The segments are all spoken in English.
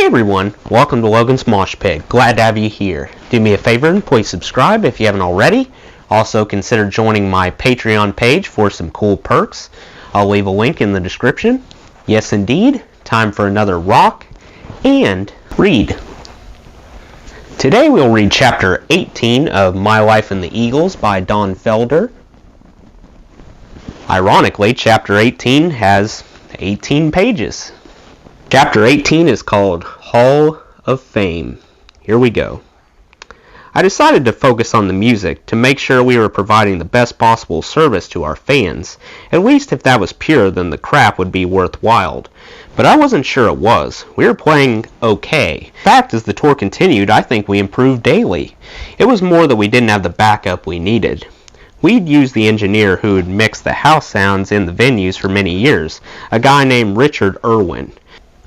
everyone, welcome to Logan's Mosh Pit. Glad to have you here. Do me a favor and please subscribe if you haven't already. Also consider joining my Patreon page for some cool perks. I'll leave a link in the description. Yes indeed, time for another rock and read. Today we'll read chapter 18 of My Life in the Eagles by Don Felder. Ironically, chapter 18 has 18 pages. Chapter 18 is called Hall of Fame. Here we go. I decided to focus on the music to make sure we were providing the best possible service to our fans. At least if that was pure, then the crap would be worthwhile. But I wasn't sure it was. We were playing okay. In fact, as the tour continued, I think we improved daily. It was more that we didn't have the backup we needed. We'd used the engineer who had mixed the house sounds in the venues for many years, a guy named Richard Irwin.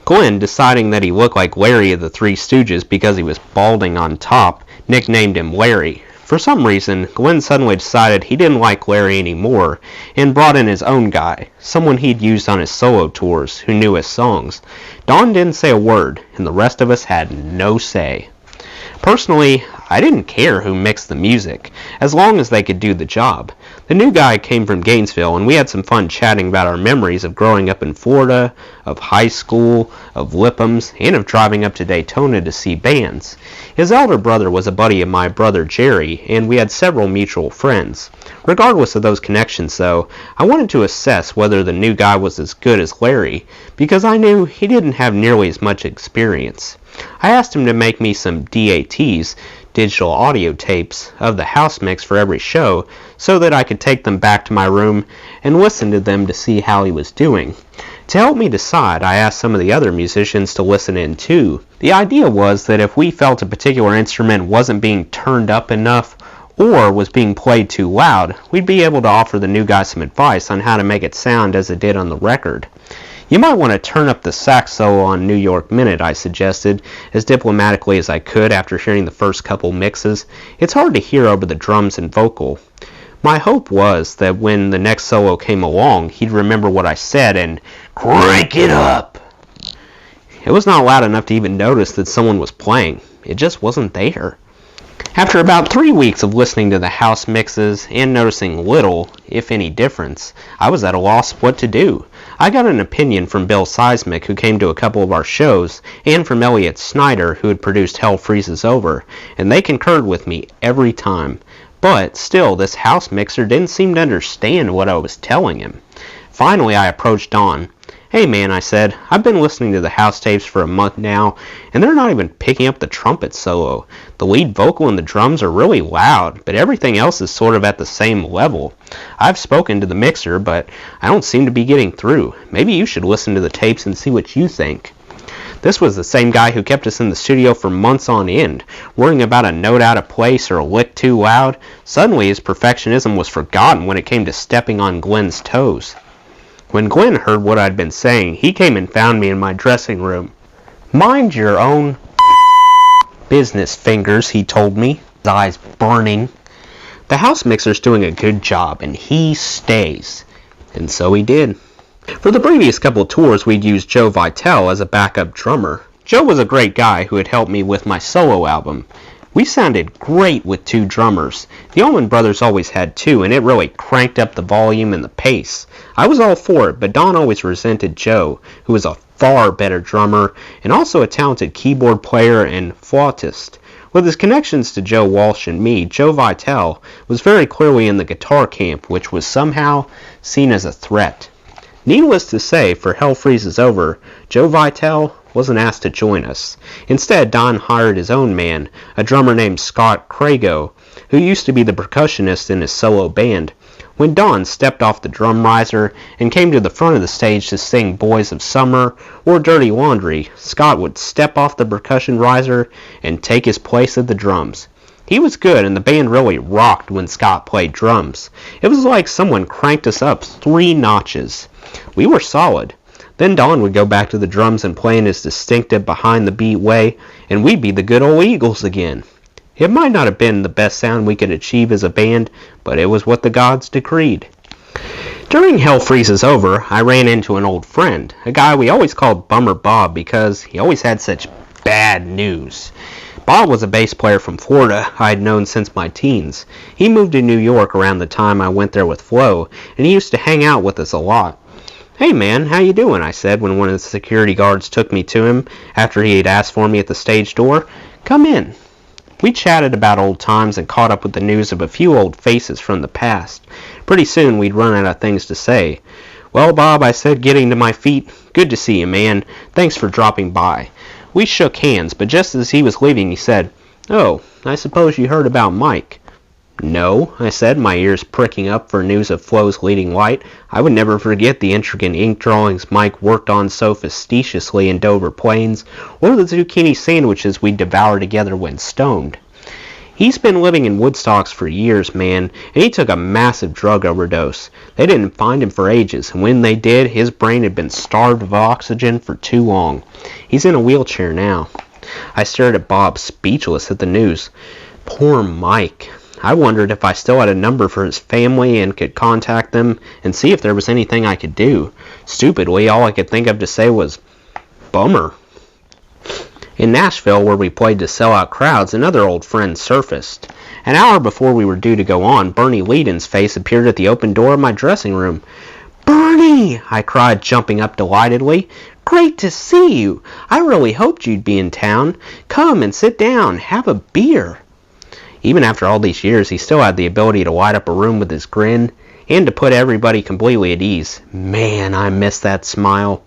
Glenn, deciding that he looked like Larry of the Three Stooges because he was balding on top, nicknamed him Larry. For some reason, Glenn suddenly decided he didn't like Larry anymore and brought in his own guy, someone he'd used on his solo tours who knew his songs. Don didn't say a word, and the rest of us had no say. Personally, I didn't care who mixed the music, as long as they could do the job. The new guy came from Gainesville, and we had some fun chatting about our memories of growing up in Florida, of high school, of Lipham's, and of driving up to Daytona to see bands. His elder brother was a buddy of my brother Jerry, and we had several mutual friends. Regardless of those connections, though, I wanted to assess whether the new guy was as good as Larry, because I knew he didn't have nearly as much experience. I asked him to make me some DATs, digital audio tapes, of the house mix for every show, so that I could take them back to my room and listen to them to see how he was doing. To help me decide, I asked some of the other musicians to listen in too. The idea was that if we felt a particular instrument wasn't being turned up enough, or was being played too loud, we'd be able to offer the new guy some advice on how to make it sound as it did on the record. You might want to turn up the sax solo on New York Minute, I suggested, as diplomatically as I could after hearing the first couple mixes. It's hard to hear over the drums and vocal. My hope was that when the next solo came along, he'd remember what I said and crank it up. It was not loud enough to even notice that someone was playing. It just wasn't there. After about 3 weeks of listening to the house mixes and noticing little, if any, difference, I was at a loss what to do. I got an opinion from Bill Seismic, who came to a couple of our shows, and from Elliot Snyder, who had produced Hell Freezes Over, and they concurred with me every time. But still, this house mixer didn't seem to understand what I was telling him. Finally, I approached Don. "Hey man," I said, "I've been listening to the house tapes for a month now, and they're not even picking up the trumpet solo. The lead vocal and the drums are really loud, but everything else is sort of at the same level. I've spoken to the mixer, but I don't seem to be getting through. Maybe you should listen to the tapes and see what you think." This was the same guy who kept us in the studio for months on end, worrying about a note out of place or a lick too loud. Suddenly his perfectionism was forgotten when it came to stepping on Glenn's toes. When Glenn heard what I'd been saying, he came and found me in my dressing room. "Mind your own business, Fingers," he told me, his eyes burning. "The house mixer's doing a good job, and he stays." And so he did. For the previous couple of tours, we'd used Joe Vitale as a backup drummer. Joe was a great guy who had helped me with my solo album. We sounded great with two drummers. The Allman Brothers always had two, and it really cranked up the volume and the pace. I was all for it, but Don always resented Joe, who was a far better drummer and also a talented keyboard player and flautist. With his connections to Joe Walsh and me, Joe Vitale was very clearly in the guitar camp, which was somehow seen as a threat. Needless to say, for Hell Freezes Over, Joe Vitale wasn't asked to join us. Instead, Don hired his own man, a drummer named Scott Crago, who used to be the percussionist in his solo band. When Don stepped off the drum riser and came to the front of the stage to sing Boys of Summer or Dirty Laundry, Scott would step off the percussion riser and take his place at the drums. He was good, and the band really rocked when Scott played drums. It was like someone cranked us up 3 notches. We were solid. Then Don would go back to the drums and play in his distinctive behind-the-beat way, and we'd be the good old Eagles again. It might not have been the best sound we could achieve as a band, but it was what the gods decreed. During Hell Freezes Over, I ran into an old friend, a guy we always called Bummer Bob because he always had such bad news. Bob was a bass player from Florida I had known since my teens. He moved to New York around the time I went there with Flo, and he used to hang out with us a lot. "Hey man, how you doing?" I said when one of the security guards took me to him after he had asked for me at the stage door. "Come in." We chatted about old times and caught up with the news of a few old faces from the past. Pretty soon we'd run out of things to say. "Well, Bob," I said, getting to my feet, "good to see you, man. Thanks for dropping by." We shook hands, but just as he was leaving he said, "Oh, I suppose you heard about Mike." "No," I said, my ears pricking up for news of Flo's leading light. I would never forget the intricate ink drawings Mike worked on so facetiously in Dover Plains, or the zucchini sandwiches we devoured together when stoned. "He's been living in Woodstocks for years, man, and he took a massive drug overdose. They didn't find him for ages, and when they did, his brain had been starved of oxygen for too long. He's in a wheelchair now." I stared at Bob, speechless at the news. Poor Mike. I wondered if I still had a number for his family and could contact them and see if there was anything I could do. Stupidly, all I could think of to say was, "Bummer." In Nashville, where we played to sellout crowds, another old friend surfaced. An hour before we were due to go on, Bernie Leadon's face appeared at the open door of my dressing room. "Bernie!" I cried, jumping up delightedly. "Great to see you! I really hoped you'd be in town. Come and sit down. Have a beer." Even after all these years, he still had the ability to light up a room with his grin and to put everybody completely at ease. Man, I miss that smile.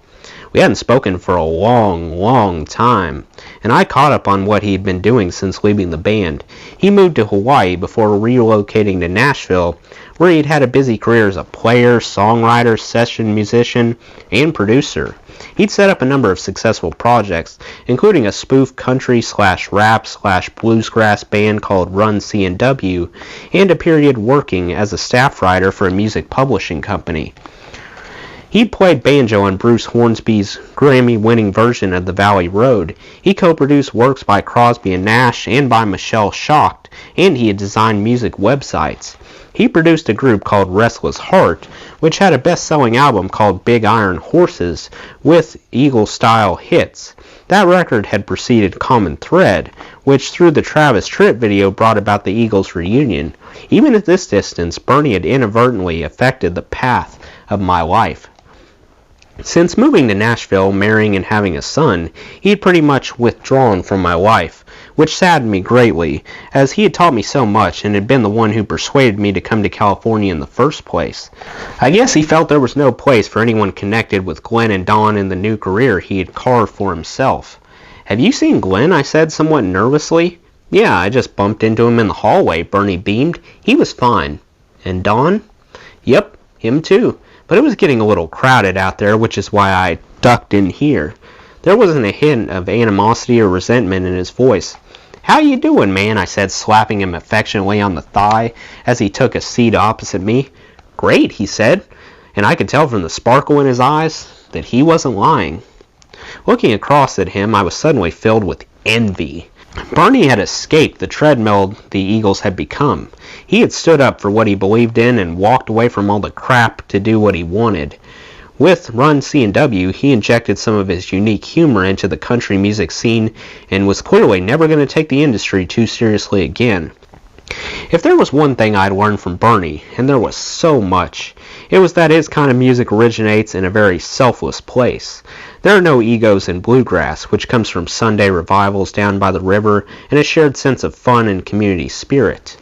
We hadn't spoken for a long, long time, and I caught up on what he'd been doing since leaving the band. He moved to Hawaii before relocating to Nashville, where he'd had a busy career as a player, songwriter, session musician, and producer. He'd set up a number of successful projects, including a spoof country/rap/bluesgrass band called Run C&W, and a period working as a staff writer for a music publishing company. He played banjo on Bruce Hornsby's Grammy-winning version of The Valley Road. He co-produced works by Crosby and Nash and by Michelle Shocked, and he had designed music websites. He produced a group called Restless Heart, which had a best-selling album called Big Iron Horses with Eagle-style hits. That record had preceded Common Thread, which through the Travis Tritt video brought about the Eagles' reunion. Even at this distance, Bernie had inadvertently affected the path of my life. Since moving to Nashville, marrying and having a son, he had pretty much withdrawn from my life, which saddened me greatly, as he had taught me so much and had been the one who persuaded me to come to California in the first place. I guess he felt there was no place for anyone connected with Glenn and Don in the new career he had carved for himself. "Have you seen Glenn?" I said somewhat nervously. "Yeah, I just bumped into him in the hallway," Bernie beamed. "He was fine." "And Don?" "Yep, him too. But it was getting a little crowded out there, which is why I ducked in here." There wasn't a hint of animosity or resentment in his voice. "How you doing, man?" I said, slapping him affectionately on the thigh as he took a seat opposite me. "Great," he said, and I could tell from the sparkle in his eyes that he wasn't lying. Looking across at him, I was suddenly filled with envy. Bernie had escaped the treadmill the Eagles had become. He had stood up for what he believed in and walked away from all the crap to do what he wanted. With Run C&W, he injected some of his unique humor into the country music scene and was clearly never going to take the industry too seriously again. If there was one thing I'd learned from Bernie, and there was so much, it was that his kind of music originates in a very selfless place. There are no egos in bluegrass, which comes from Sunday revivals down by the river and a shared sense of fun and community spirit.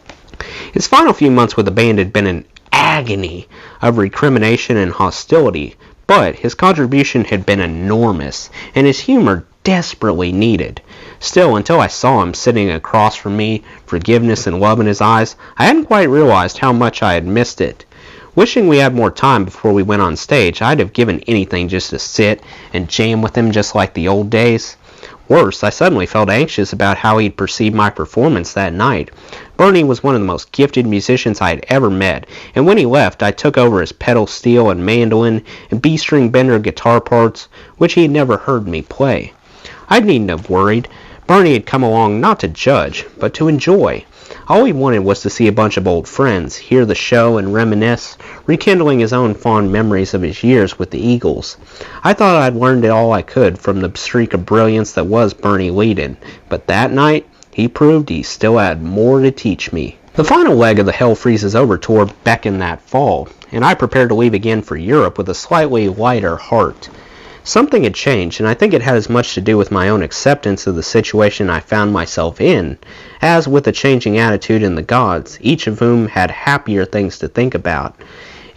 His final few months with the band had been an agony of recrimination and hostility, but his contribution had been enormous, and his humor desperately needed. Still, until I saw him sitting across from me, forgiveness and love in his eyes, I hadn't quite realized how much I had missed it. Wishing we had more time before we went on stage, I'd have given anything just to sit and jam with him just like the old days. Worse, I suddenly felt anxious about how he'd perceive my performance that night. Bernie was one of the most gifted musicians I had ever met, and when he left, I took over his pedal steel and mandolin and B-string bender guitar parts, which he had never heard me play. I needn't have worried. Bernie had come along not to judge, but to enjoy. All he wanted was to see a bunch of old friends, hear the show and reminisce, rekindling his own fond memories of his years with the Eagles. I thought I'd learned all I could from the streak of brilliance that was Bernie Leadon, but that night he proved he still had more to teach me. The final leg of the Hell Freezes Over tour beckoned that fall, and I prepared to leave again for Europe with a slightly lighter heart. Something had changed, and I think it had as much to do with my own acceptance of the situation I found myself in, as with a changing attitude in the gods, each of whom had happier things to think about.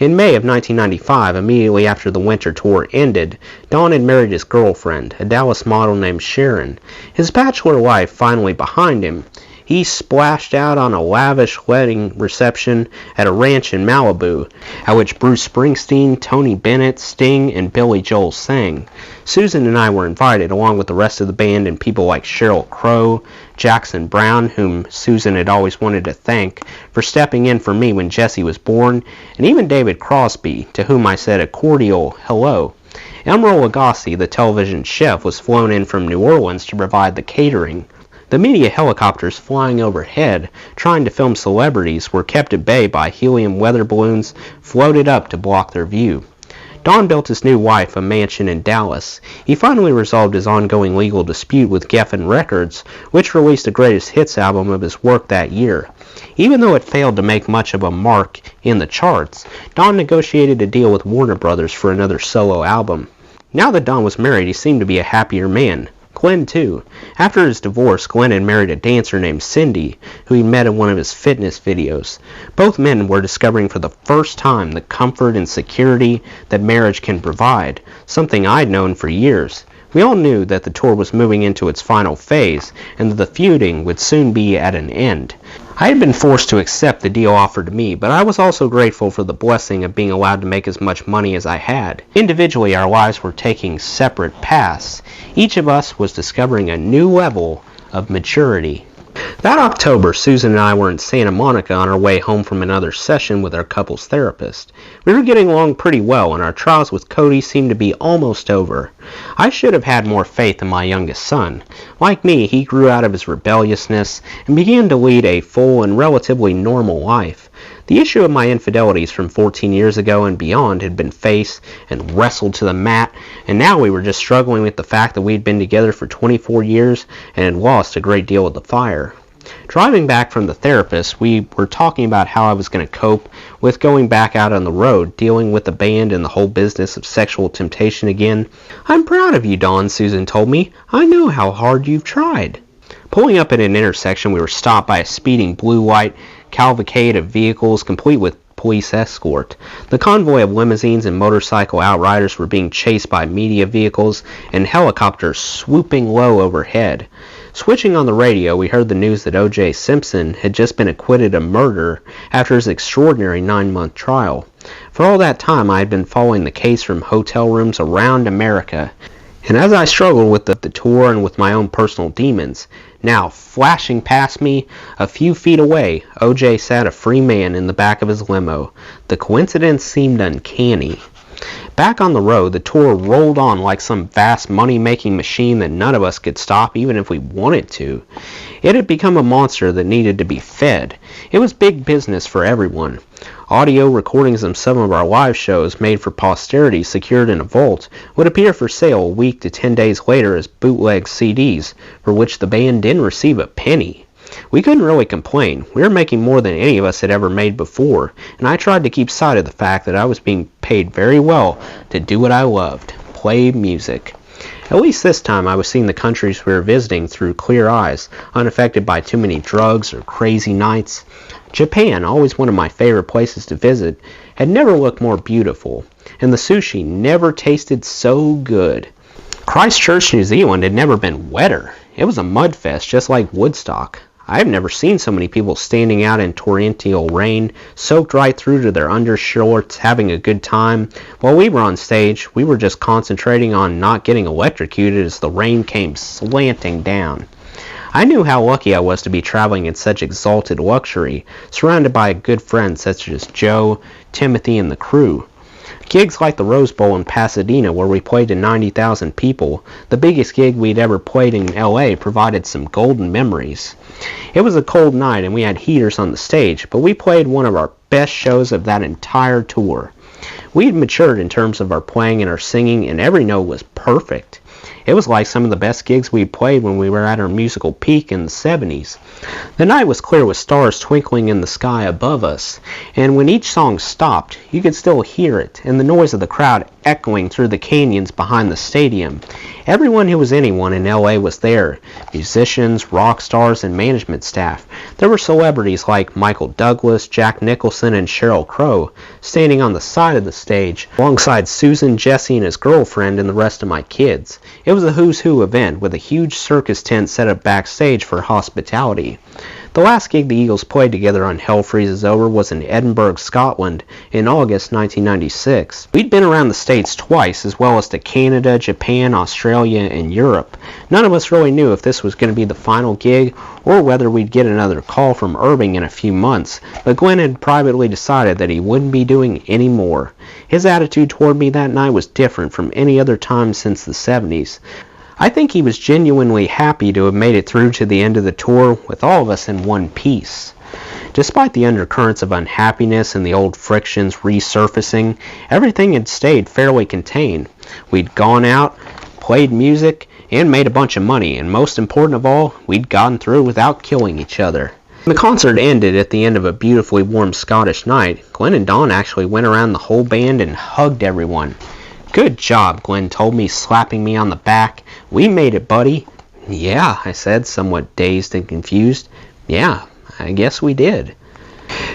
In May of 1995, immediately after the winter tour ended, Don had married his girlfriend, a Dallas model named Sharon. His bachelor life finally behind him, he splashed out on a lavish wedding reception at a ranch in Malibu, at which Bruce Springsteen, Tony Bennett, Sting, and Billy Joel sang. Susan and I were invited, along with the rest of the band and people like Sheryl Crow, Jackson Browne, whom Susan had always wanted to thank for stepping in for me when Jesse was born, and even David Crosby, to whom I said a cordial hello. Emeril Lagasse, the television chef, was flown in from New Orleans to provide the catering. The media helicopters flying overhead, trying to film celebrities, were kept at bay by helium weather balloons floated up to block their view. Don built his new wife a mansion in Dallas. He finally resolved his ongoing legal dispute with Geffen Records, which released the greatest hits album of his work that year. Even though it failed to make much of a mark in the charts, Don negotiated a deal with Warner Brothers for another solo album. Now that Don was married, he seemed to be a happier man. Glenn, too. After his divorce, Glenn had married a dancer named Cindy, who he met in one of his fitness videos. Both men were discovering for the first time the comfort and security that marriage can provide, something I'd known for years. We all knew that the tour was moving into its final phase, and that the feuding would soon be at an end. I had been forced to accept the deal offered to me, but I was also grateful for the blessing of being allowed to make as much money as I had. Individually, our lives were taking separate paths. Each of us was discovering a new level of maturity. That October, Susan and I were in Santa Monica on our way home from another session with our couples therapist. We were getting along pretty well, and our trials with Cody seemed to be almost over. I should have had more faith in my youngest son. Like me, he grew out of his rebelliousness and began to lead a full and relatively normal life. The issue of my infidelities from 14 years ago and beyond had been faced and wrestled to the mat, and now we were just struggling with the fact that we'd been together for 24 years and had lost a great deal of the fire. Driving back from the therapist, we were talking about how I was going to cope with going back out on the road, dealing with the band and the whole business of sexual temptation again. "I'm proud of you, Don," Susan told me. "I know how hard you've tried." Pulling up at an intersection, we were stopped by a speeding blue light cavalcade of vehicles complete with police escort. The convoy of limousines and motorcycle outriders were being chased by media vehicles and helicopters swooping low overhead. Switching on the radio, we heard the news that O.J. Simpson had just been acquitted of murder after his extraordinary 9-month trial. For all that time, I had been following the case from hotel rooms around America, and as I struggled with the tour and with my own personal demons, now flashing past me, a few feet away, O.J. sat a free man in the back of his limo. The coincidence seemed uncanny. Back on the road, the tour rolled on like some vast money-making machine that none of us could stop even if we wanted to. It had become a monster that needed to be fed. It was big business for everyone. Audio recordings of some of our live shows made for posterity secured in a vault would appear for sale a week to 10 days later as bootleg CDs, for which the band didn't receive a penny. We couldn't really complain. We were making more than any of us had ever made before, and I tried to keep sight of the fact that I was being paid very well to do what I loved, play music. At least this time I was seeing the countries we were visiting through clear eyes, unaffected by too many drugs or crazy nights. Japan, always one of my favorite places to visit, had never looked more beautiful, and the sushi never tasted so good. Christchurch, New Zealand had never been wetter. It was a mud fest just like Woodstock. I've never seen so many people standing out in torrential rain, soaked right through to their undershorts, having a good time. While we were on stage, we were just concentrating on not getting electrocuted as the rain came slanting down. I knew how lucky I was to be traveling in such exalted luxury, surrounded by good friends such as Joe, Timothy, and the crew. Gigs like the Rose Bowl in Pasadena, where we played to 90,000 people, the biggest gig we'd ever played in LA, provided some golden memories. It was a cold night and we had heaters on the stage, but we played one of our best shows of that entire tour. We had matured in terms of our playing and our singing, and every note was perfect. It was like some of the best gigs we played when we were at our musical peak in the 70s. The night was clear with stars twinkling in the sky above us, and when each song stopped, you could still hear it, and the noise of the crowd echoing through the canyons behind the stadium. Everyone who was anyone in LA was there, musicians, rock stars, and management staff. There were celebrities like Michael Douglas, Jack Nicholson, and Sheryl Crow standing on the side of the stage, alongside Susan, Jesse, and his girlfriend, and the rest of my kids. It was a who's who event with a huge circus tent set up backstage for hospitality. The last gig the Eagles played together on Hell Freezes Over was in Edinburgh, Scotland in August 1996. We'd been around the States twice, as well as to Canada, Japan, Australia, and Europe. None of us really knew if this was going to be the final gig or whether we'd get another call from Irving in a few months, but Glenn had privately decided that he wouldn't be doing any more. His attitude toward me that night was different from any other time since the 70s. I think he was genuinely happy to have made it through to the end of the tour with all of us in one piece. Despite the undercurrents of unhappiness and the old frictions resurfacing, everything had stayed fairly contained. We'd gone out, played music, and made a bunch of money, and most important of all, we'd gotten through without killing each other. When the concert ended at the end of a beautifully warm Scottish night, Glenn and Don actually went around the whole band and hugged everyone. "Good job," Glenn told me, slapping me on the back. "We made it, buddy." "Yeah," I said, somewhat dazed and confused. "Yeah, I guess we did."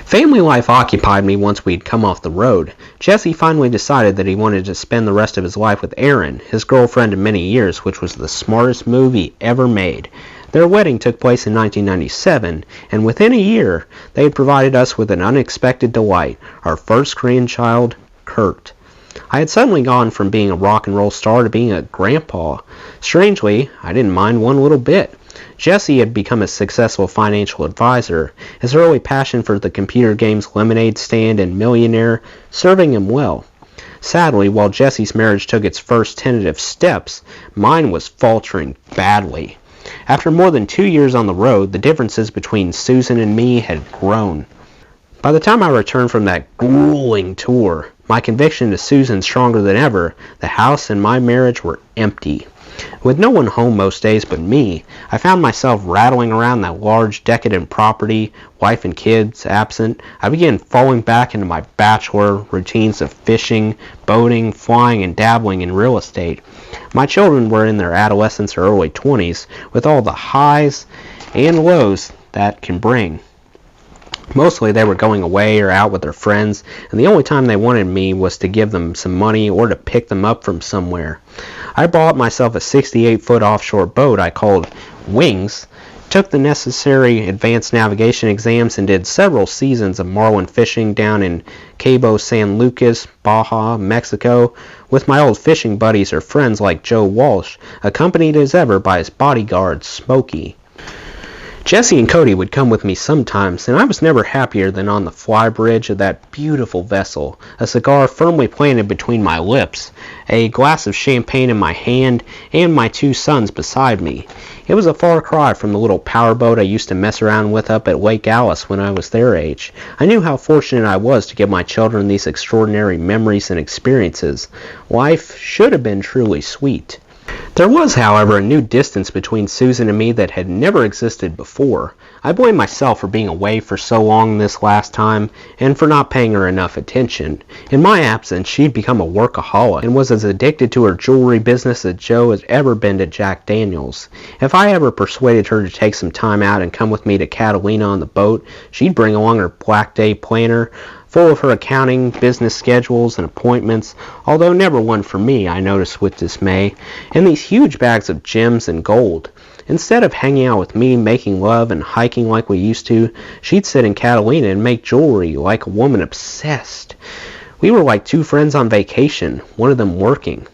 Family life occupied me once we'd come off the road. Jesse finally decided that he wanted to spend the rest of his life with Erin, his girlfriend of many years, which was the smartest move he ever made. Their wedding took place in 1997, and within a year, they had provided us with an unexpected delight, our first grandchild, Kurt. I had suddenly gone from being a rock and roll star to being a grandpa. Strangely, I didn't mind one little bit. Jesse had become a successful financial advisor, his early passion for the computer games Lemonade Stand and Millionaire serving him well. Sadly, while Jesse's marriage took its first tentative steps, mine was faltering badly. After more than 2 years on the road, the differences between Susan and me had grown. By the time I returned from that grueling tour, my conviction to Susan stronger than ever, the house and my marriage were empty. With no one home most days but me, I found myself rattling around that large, decadent property, wife and kids absent. I began falling back into my bachelor routines of fishing, boating, flying, and dabbling in real estate. My children were in their adolescence or early 20s, with all the highs and lows that can bring. Mostly they were going away or out with their friends, and the only time they wanted me was to give them some money or to pick them up from somewhere. I bought myself a 68-foot offshore boat I called Wings, took the necessary advanced navigation exams, and did several seasons of marlin fishing down in Cabo San Lucas, Baja, Mexico, with my old fishing buddies or friends like Joe Walsh, accompanied as ever by his bodyguard, Smokey. Jesse and Cody would come with me sometimes, and I was never happier than on the flybridge of that beautiful vessel, a cigar firmly planted between my lips, a glass of champagne in my hand, and my 2 sons beside me. It was a far cry from the little powerboat I used to mess around with up at Lake Alice when I was their age. I knew how fortunate I was to give my children these extraordinary memories and experiences. Life should have been truly sweet. There was, however, a new distance between Susan and me that had never existed before. I blame myself for being away for so long this last time, and for not paying her enough attention. In my absence, she'd become a workaholic, and was as addicted to her jewelry business as Joe had ever been to Jack Daniels. If I ever persuaded her to take some time out and come with me to Catalina on the boat, she'd bring along her Black Day planner, full of her accounting, business schedules, and appointments, although never one for me, I noticed with dismay, and these huge bags of gems and gold. Instead of hanging out with me, making love, and hiking like we used to, she'd sit in Catalina and make jewelry like a woman obsessed. We were like 2 friends on vacation, one of them working.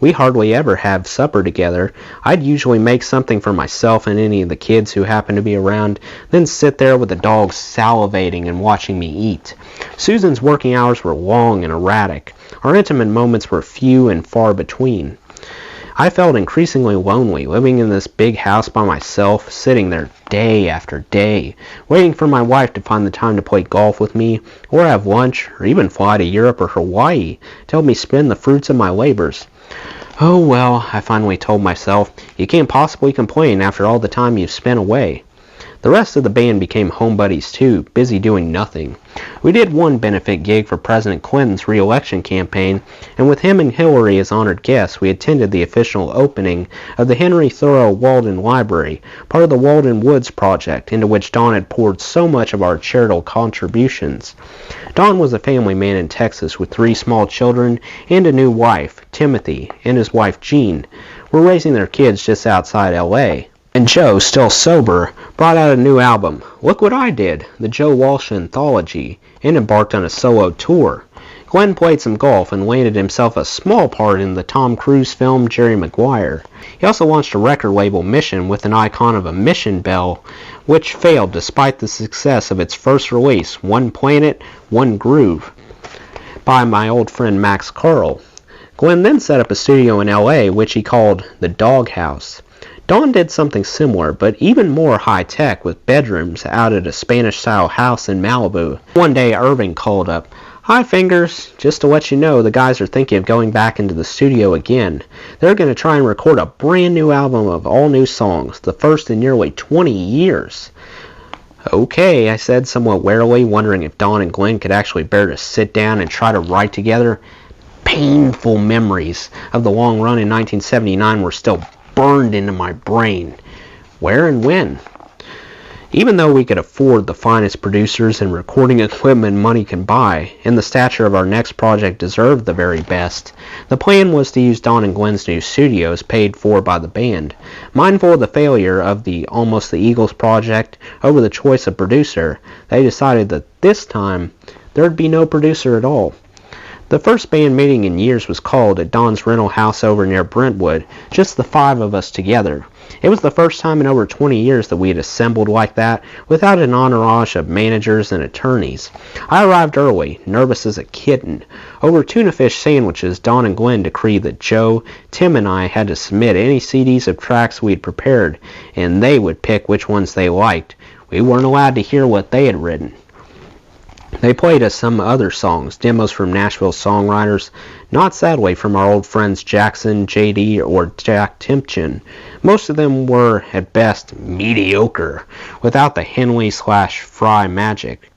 We hardly ever have supper together. I'd usually make something for myself and any of the kids who happened to be around, then sit there with the dogs salivating and watching me eat. Susan's working hours were long and erratic. Our intimate moments were few and far between. I felt increasingly lonely, living in this big house by myself, sitting there day after day, waiting for my wife to find the time to play golf with me, or have lunch, or even fly to Europe or Hawaii to help me spend the fruits of my labors. Oh well, I finally told myself, you can't possibly complain after all the time you've spent away. The rest of the band became home buddies too, busy doing nothing. We did one benefit gig for President Clinton's re-election campaign, and with him and Hillary as honored guests, we attended the official opening of the Henry Thoreau Walden Library, part of the Walden Woods Project, into which Don had poured so much of our charitable contributions. Don was a family man in Texas with 3 small children and a new wife, Timothy, and his wife Jean. Were raising their kids just outside L.A. And Joe, still sober, brought out a new album, Look What I Did, the Joe Walsh Anthology, and embarked on a solo tour. Glenn played some golf and landed himself a small part in the Tom Cruise film Jerry Maguire. He also launched a record label Mission with an icon of a mission bell, which failed despite the success of its first release, One Planet, One Groove, by my old friend Max Carl. Glenn then set up a studio in L.A., which he called the Doghouse. Don did something similar, but even more high-tech, with bedrooms out at a Spanish-style house in Malibu. One day, Irving called up. Hi, Fingers. Just to let you know, the guys are thinking of going back into the studio again. They're going to try and record a brand new album of all new songs, the first in nearly 20 years. Okay, I said somewhat warily, wondering if Don and Glenn could actually bear to sit down and try to write together. Painful memories of the long run in 1979 were still burned into my brain. Where and when? Even though we could afford the finest producers and recording equipment money can buy, and the stature of our next project deserved the very best, the plan was to use Don and Glenn's new studios paid for by the band. Mindful of the failure of the Almost the Eagles project over the choice of producer, they decided that this time there'd be no producer at all. The first band meeting in years was called at Don's rental house over near Brentwood, just the 5 of us together. It was the first time in over 20 years that we had assembled like that, without an entourage of managers and attorneys. I arrived early, nervous as a kitten. Over tuna fish sandwiches, Don and Glenn decreed that Joe, Tim, and I had to submit any CDs of tracks we'd prepared, and they would pick which ones they liked. We weren't allowed to hear what they had written. They played us some other songs, demos from Nashville songwriters, not sadly from our old friends Jackson, J.D., or Jack Timpchin. Most of them were, at best, mediocre, without the Henley/Fry magic.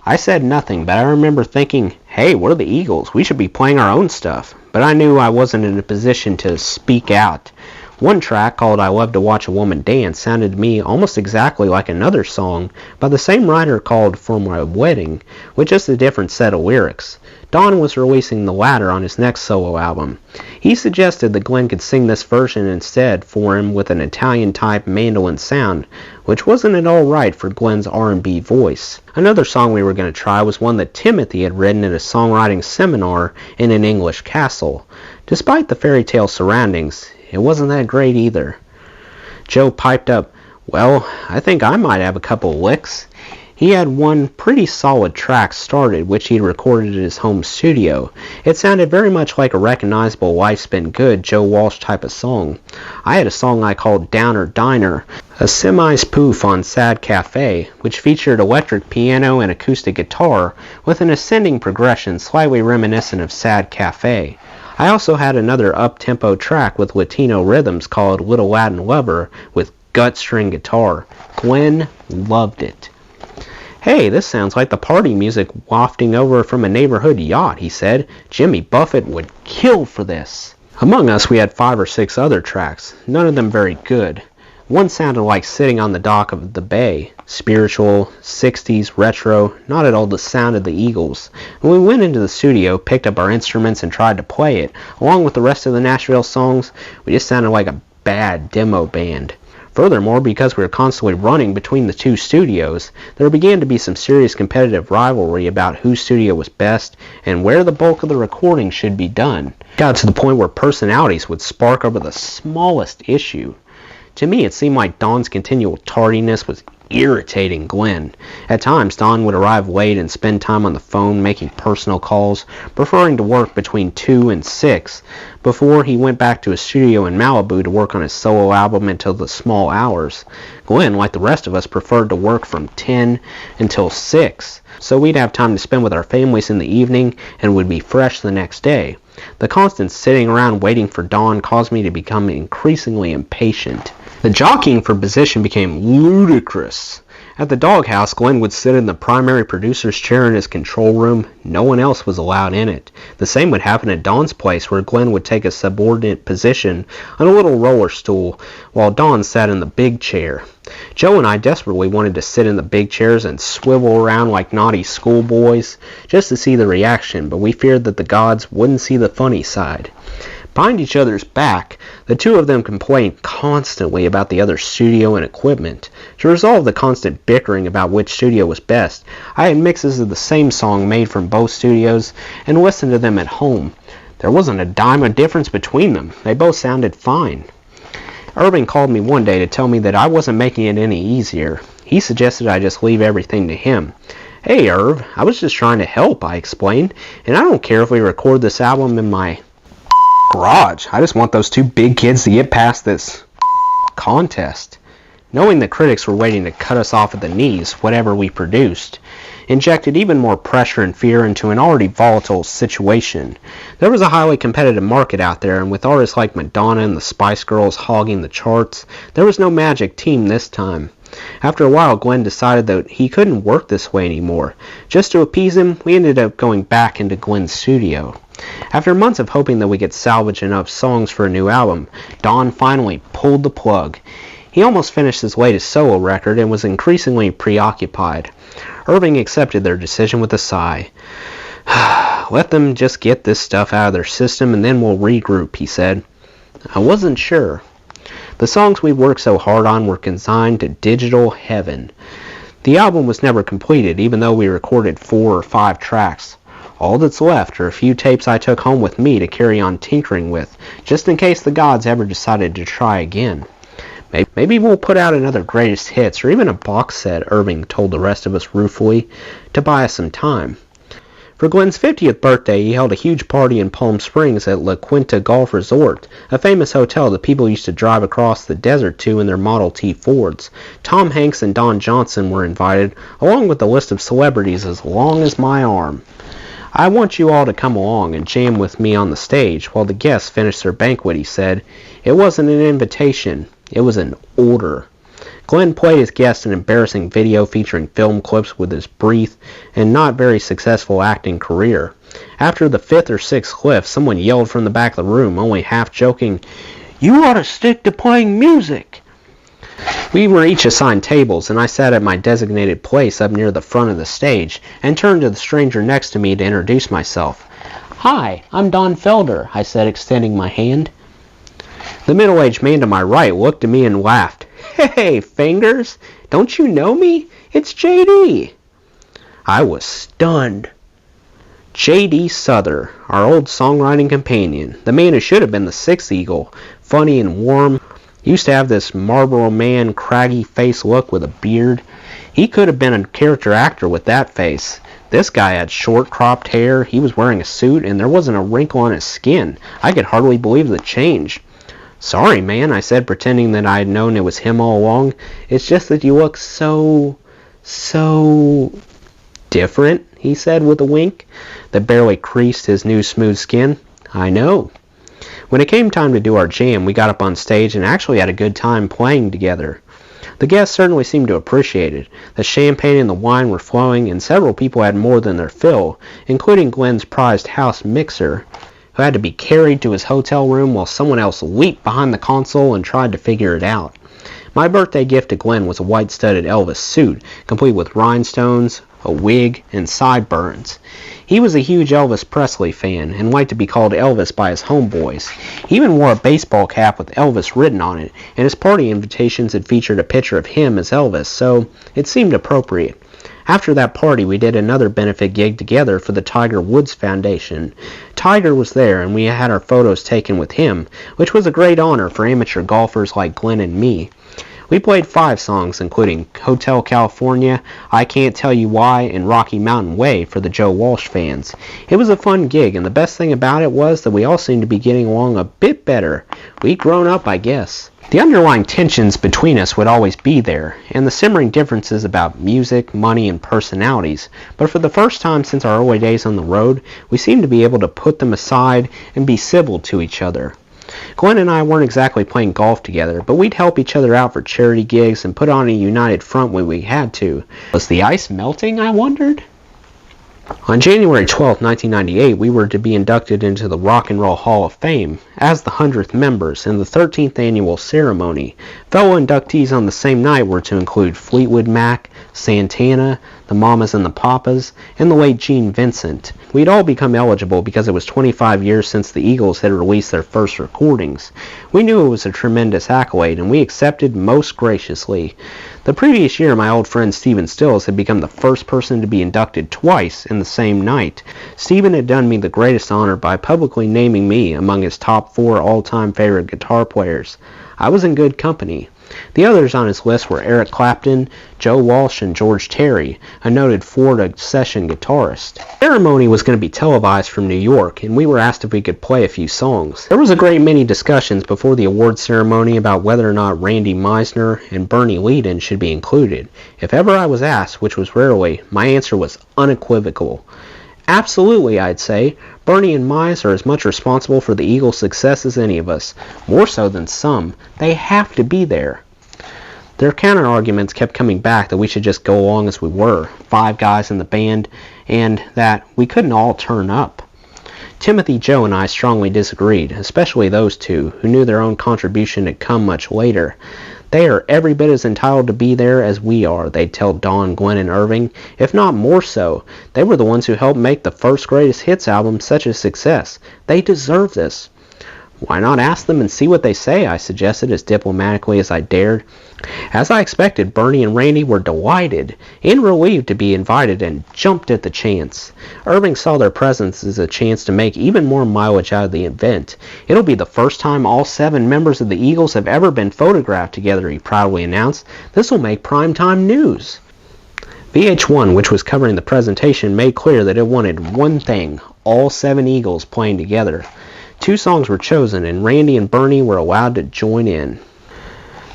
I said nothing, but I remember thinking, hey, we're the Eagles, we should be playing our own stuff. But I knew I wasn't in a position to speak out. One track, called I Love to Watch a Woman Dance, sounded to me almost exactly like another song by the same writer called For My Wedding, with just a different set of lyrics. Don was releasing the latter on his next solo album. He suggested that Glenn could sing this version instead for him with an Italian-type mandolin sound, which wasn't at all right for Glenn's R&B voice. Another song we were going to try was one that Timothy had written at a songwriting seminar in an English castle. Despite the fairy tale surroundings, it wasn't that great either. Joe piped up, well, I think I might have a couple licks. He had one pretty solid track started, which he'd recorded at his home studio. It sounded very much like a recognizable Life's Been Good Joe Walsh type of song. I had a song I called Downer Diner, a semi-spoof on Sad Cafe, which featured electric piano and acoustic guitar with an ascending progression slightly reminiscent of Sad Cafe. I also had another up-tempo track with Latino rhythms called Little Latin Lover with gut string guitar. Glenn loved it. Hey, this sounds like the party music wafting over from a neighborhood yacht, he said. Jimmy Buffett would kill for this. Among us, we had 5 or 6 other tracks, none of them very good. One sounded like sitting on the dock of the bay. Spiritual, 60s, retro, not at all the sound of the Eagles. When we went into the studio, picked up our instruments and tried to play it, along with the rest of the Nashville songs, we just sounded like a bad demo band. Furthermore, because we were constantly running between the two studios, there began to be some serious competitive rivalry about whose studio was best and where the bulk of the recording should be done. It got to the point where personalities would spark over the smallest issue. To me, it seemed like Don's continual tardiness was irritating Glenn. At times, Don would arrive late and spend time on the phone making personal calls, preferring to work between 2 and 6 before he went back to his studio in Malibu to work on his solo album until the small hours. Glenn, like the rest of us, preferred to work from 10 until 6, so we'd have time to spend with our families in the evening and would be fresh the next day. The constant sitting around waiting for Don caused me to become increasingly impatient. The jockeying for position became ludicrous. At the doghouse, Glenn would sit in the primary producer's chair in his control room. No one else was allowed in it. The same would happen at Don's place, where Glenn would take a subordinate position on a little roller stool, while Don sat in the big chair. Joe and I desperately wanted to sit in the big chairs and swivel around like naughty schoolboys, just to see the reaction, but we feared that the gods wouldn't see the funny side. Behind each other's back, the two of them complained constantly about the other studio and equipment. To resolve the constant bickering about which studio was best, I had mixes of the same song made from both studios and listened to them at home. There wasn't a dime of difference between them. They both sounded fine. Irving called me one day to tell me that I wasn't making it any easier. He suggested I just leave everything to him. "Hey, Irv, I was just trying to help," I explained, "and I don't care if we record this album in my garage. I just want those two big kids to get past this contest." Knowing the critics were waiting to cut us off at the knees, whatever we produced, injected even more pressure and fear into an already volatile situation. There was a highly competitive market out there, and with artists like Madonna and the Spice Girls hogging the charts, there was no magic team this time. After a while, Glenn decided that he couldn't work this way anymore. Just to appease him, we ended up going back into Glenn's studio. After months of hoping that we could salvage enough songs for a new album, Don finally pulled the plug. He almost finished his latest solo record and was increasingly preoccupied. Irving accepted their decision with a sigh. "Let them just get this stuff out of their system and then we'll regroup," he said. I wasn't sure. The songs we worked so hard on were consigned to digital heaven. The album was never completed, even though we recorded 4 or 5 tracks. All that's left are a few tapes I took home with me to carry on tinkering with, just in case the gods ever decided to try again. Maybe we'll put out another greatest hits, or even a box set, Irving told the rest of us ruefully, to buy us some time. For Glenn's 50th birthday, he held a huge party in Palm Springs at La Quinta Golf Resort, a famous hotel that people used to drive across the desert to in their Model T Fords. Tom Hanks and Don Johnson were invited, along with a list of celebrities as long as my arm. "I want you all to come along and jam with me on the stage while the guests finish their banquet," he said. It wasn't an invitation. It was an order. Glenn played his guests an embarrassing video featuring film clips with his brief and not very successful acting career. After the 5th or 6th clip, someone yelled from the back of the room, only half joking, "You ought to stick to playing music." We were each assigned tables, and I sat at my designated place up near the front of the stage and turned to the stranger next to me to introduce myself. "Hi, I'm Don Felder," I said, extending my hand. The middle-aged man to my right looked at me and laughed. "Hey, Fingers, don't you know me? It's J.D. I was stunned. J.D. Souther, our old songwriting companion, the man who should have been the 6th Eagle, funny and warm, used to have this Marlboro Man, craggy face look with a beard. He could have been a character actor with that face. This guy had short cropped hair, he was wearing a suit, and there wasn't a wrinkle on his skin. I could hardly believe the change. "Sorry, man," I said, pretending that I had known it was him all along. "It's just that you look so different," he said with a wink that barely creased his new smooth skin. "I know." When it came time to do our jam, we got up on stage and actually had a good time playing together. The guests certainly seemed to appreciate it. The champagne and the wine were flowing, and several people had more than their fill, including Glenn's prized house mixer, who had to be carried to his hotel room while someone else leaped behind the console and tried to figure it out. My birthday gift to Glenn was a white-studded Elvis suit, complete with rhinestones, a wig, and sideburns. He was a huge Elvis Presley fan and liked to be called Elvis by his homeboys. He even wore a baseball cap with Elvis written on it, and his party invitations had featured a picture of him as Elvis, so it seemed appropriate. After that party, we did another benefit gig together for the Tiger Woods Foundation. Tiger was there, and we had our photos taken with him, which was a great honor for amateur golfers like Glenn and me. We played 5 songs, including Hotel California, I Can't Tell You Why, and Rocky Mountain Way for the Joe Walsh fans. It was a fun gig, and the best thing about it was that we all seemed to be getting along a bit better. We'd grown up, I guess. The underlying tensions between us would always be there, and the simmering differences about music, money, and personalities, but for the first time since our early days on the road, we seemed to be able to put them aside and be civil to each other. Glenn and I weren't exactly playing golf together, but we'd help each other out for charity gigs and put on a united front when we had to. Was the ice melting, I wondered? On January 12, 1998, we were to be inducted into the Rock and Roll Hall of Fame as the 100th members in the 13th annual ceremony. Fellow inductees on the same night were to include Fleetwood Mac, Santana, the Mamas and the Papas, and the late Gene Vincent. We'd all become eligible because it was 25 years since the Eagles had released their first recordings. We knew it was a tremendous accolade, and we accepted most graciously. The previous year, my old friend Stephen Stills had become the first person to be inducted twice in the same night. Stephen had done me the greatest honor by publicly naming me among his top 4 all-time favorite guitar players. I was in good company. The others on his list were Eric Clapton, Joe Walsh, and George Terry, a noted Florida session guitarist. The ceremony was going to be televised from New York, and we were asked if we could play a few songs. There was a great many discussions before the award ceremony about whether or not Randy Meisner and Bernie Leadon should be included. If ever I was asked, which was rarely, my answer was unequivocal. Absolutely, I'd say. Bernie and Mize are as much responsible for the Eagles' success as any of us. More so than some. They have to be there. Their counter-arguments kept coming back that we should just go along as we were, 5 guys in the band, and that we couldn't all turn up. Timothy, Joe, and I strongly disagreed, especially those two, who knew their own contribution had come much later. They are every bit as entitled to be there as we are, they'd tell Don, Glenn, and Irving, if not more so. They were the ones who helped make the first greatest hits album such a success. They deserve this. Why not ask them and see what they say, I suggested as diplomatically as I dared. As I expected, Bernie and Randy were delighted and relieved to be invited and jumped at the chance. Irving saw their presence as a chance to make even more mileage out of the event. It'll be the first time all 7 members of the Eagles have ever been photographed together, he proudly announced. This will make primetime news. VH1, which was covering the presentation, made clear that it wanted one thing, all 7 Eagles playing together. 2 songs were chosen, and Randy and Bernie were allowed to join in.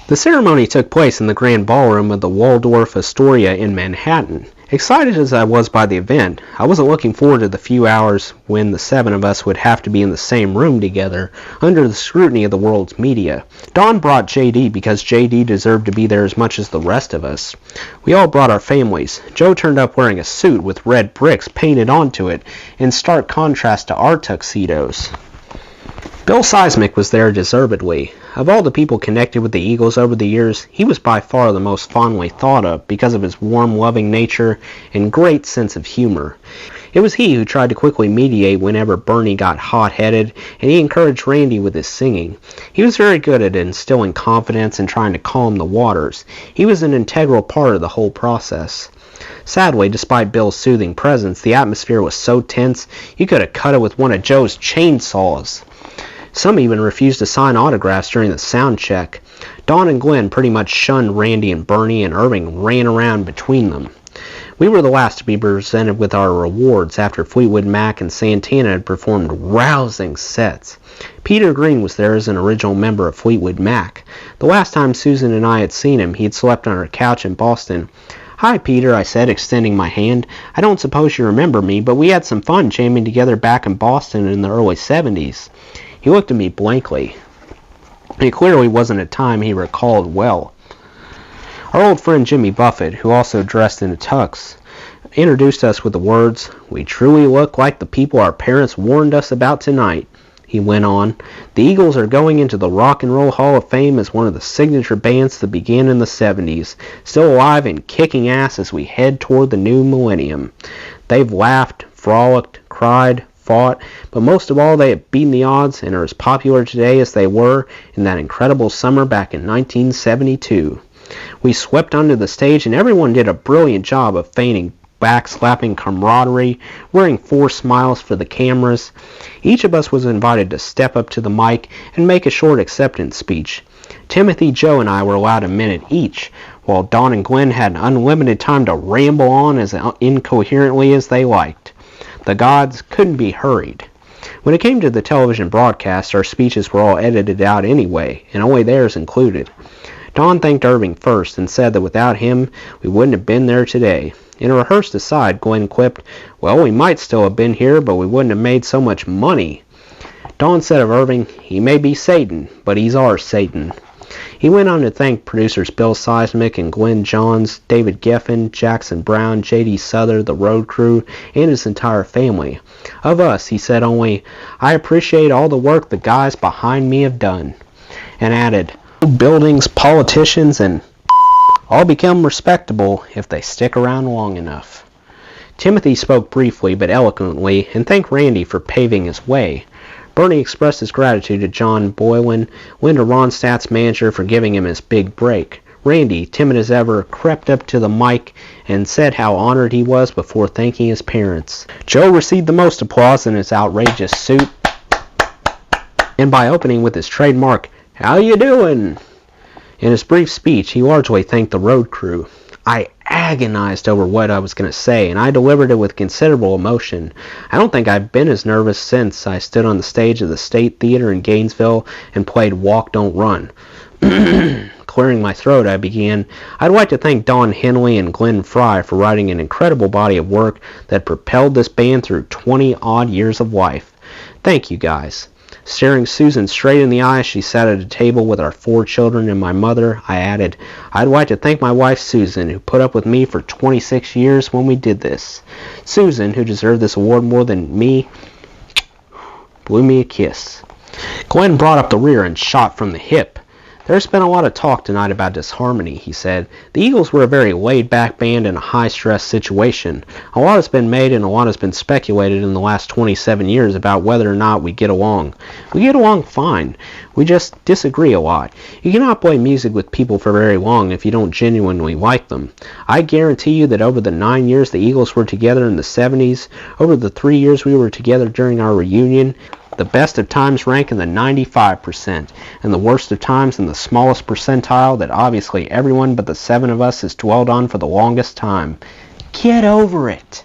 The ceremony took place in the Grand Ballroom of the Waldorf Astoria in Manhattan. Excited as I was by the event, I wasn't looking forward to the few hours when the 7 of us would have to be in the same room together, under the scrutiny of the world's media. Don brought J.D. because J.D. deserved to be there as much as the rest of us. We all brought our families. Joe turned up wearing a suit with red bricks painted onto it, in stark contrast to our tuxedos. Bill Seismic was there deservedly. Of all the people connected with the Eagles over the years, he was by far the most fondly thought of because of his warm, loving nature and great sense of humor. It was he who tried to quickly mediate whenever Bernie got hot-headed, and he encouraged Randy with his singing. He was very good at instilling confidence and trying to calm the waters. He was an integral part of the whole process. Sadly, despite Bill's soothing presence, the atmosphere was so tense you could have cut it with one of Joe's chainsaws. Some even refused to sign autographs during the sound check. Don and Glenn pretty much shunned Randy and Bernie, and Irving ran around between them. We were the last to be presented with our rewards after Fleetwood Mac and Santana had performed rousing sets. Peter Green was there as an original member of Fleetwood Mac. The last time Susan and I had seen him, he had slept on our couch in Boston. "Hi, Peter," I said, extending my hand. "I don't suppose you remember me, but we had some fun jamming together back in Boston in the early 70s. He looked at me blankly. It clearly wasn't a time he recalled well. Our old friend Jimmy Buffett, who also dressed in a tux, introduced us with the words, "We truly look like the people our parents warned us about tonight." he went on. The Eagles are going into the Rock and Roll Hall of Fame as one of the signature bands that began in the 70s, still alive and kicking ass as we head toward the new millennium. They've laughed, frolicked, cried, fought, but most of all they have beaten the odds and are as popular today as they were in that incredible summer back in 1972. We swept onto the stage and everyone did a brilliant job of feigning backslapping camaraderie, wearing forced smiles for the cameras. Each of us was invited to step up to the mic and make a short acceptance speech. Timothy, Joe, and I were allowed a minute each, while Don and Glenn had unlimited time to ramble on as incoherently as they liked. The gods couldn't be hurried. When it came to the television broadcast, our speeches were all edited out anyway, and only theirs included. Don thanked Irving first and said that without him, we wouldn't have been there today. In a rehearsed aside, Glenn quipped, "Well, we might still have been here, but we wouldn't have made so much money." Don said of Irving, "He may be Satan, but he's our Satan." He went on to thank producers Bill Seismic and Glenn Johns, David Geffen, Jackson Brown, J.D. Souther, the road crew, and his entire family. Of us, he said only, "I appreciate all the work the guys behind me have done," and added, "Buildings, politicians, and all become respectable if they stick around long enough." Timothy spoke briefly but eloquently and thanked Randy for paving his way. Bernie expressed his gratitude to John Boylan, Linda Ronstadt's manager, for giving him his big break. Randy, timid as ever, crept up to the mic and said how honored he was before thanking his parents. Joe received the most applause in his outrageous suit, and by opening with his trademark, "How you doing?" In his brief speech, he largely thanked the road crew. I agonized over what I was going to say, and I delivered it with considerable emotion. I don't think I've been as nervous since I stood on the stage of the State Theater in Gainesville and played Walk, Don't Run. Clearing my throat, I began, "I'd like to thank Don Henley and Glenn Fry for writing an incredible body of work that propelled this band through 20-odd years of life. Thank you, guys." Staring Susan straight in the eye as she sat at a table with our 4 children and my mother, I added, "I'd like to thank my wife Susan, who put up with me for 26 years when we did this. Susan, who deserved this award more than me, blew me a kiss." Glenn brought up the rear and shot from the hip. "There's been a lot of talk tonight about disharmony," he said. "The Eagles were a very laid-back band in a high-stress situation. A lot has been made and a lot has been speculated in the last 27 years about whether or not we get along. We get along fine. We just disagree a lot. You cannot play music with people for very long if you don't genuinely like them. I guarantee you that over the 9 years the Eagles were together in the 70s, over the 3 years we were together during our reunion, the best of times rank in the 95%, and the worst of times in the smallest percentile that obviously everyone but the 7 of us has dwelled on for the longest time. Get over it."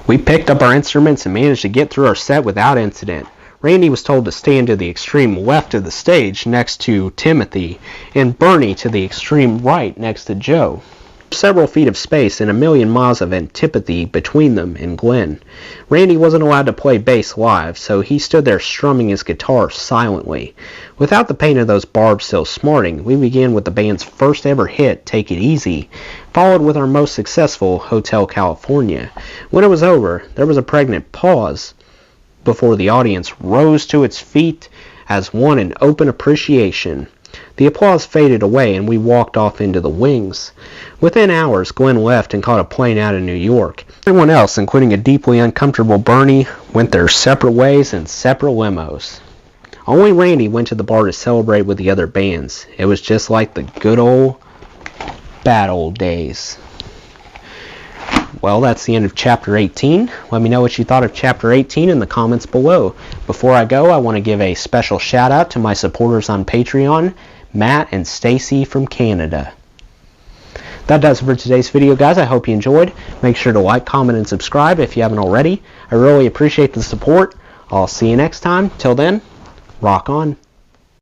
We picked up our instruments and managed to get through our set without incident. Randy was told to stand to the extreme left of the stage next to Timothy, and Bernie to the extreme right next to Joe. Several feet of space and a million miles of antipathy between them and Glenn. Randy wasn't allowed to play bass live, so he stood there strumming his guitar silently. Without the pain of those barbs still smarting, we began with the band's first ever hit, Take It Easy, followed with our most successful, Hotel California. When it was over, there was a pregnant pause before the audience rose to its feet as one in open appreciation. The applause faded away and we walked off into the wings. Within hours, Glenn left and caught a plane out of New York. Everyone else, including a deeply uncomfortable Bernie, went their separate ways in separate limos. Only Randy went to the bar to celebrate with the other bands. It was just like the good old, bad old days. Well, that's the end of Chapter 18. Let me know what you thought of Chapter 18 in the comments below. Before I go, I want to give a special shout out to my supporters on Patreon, Matt and Stacy from Canada. That does it for today's video, guys. I hope you enjoyed. Make sure to like, comment, and subscribe if you haven't already. I really appreciate the support. I'll see you next time. Till then, rock on.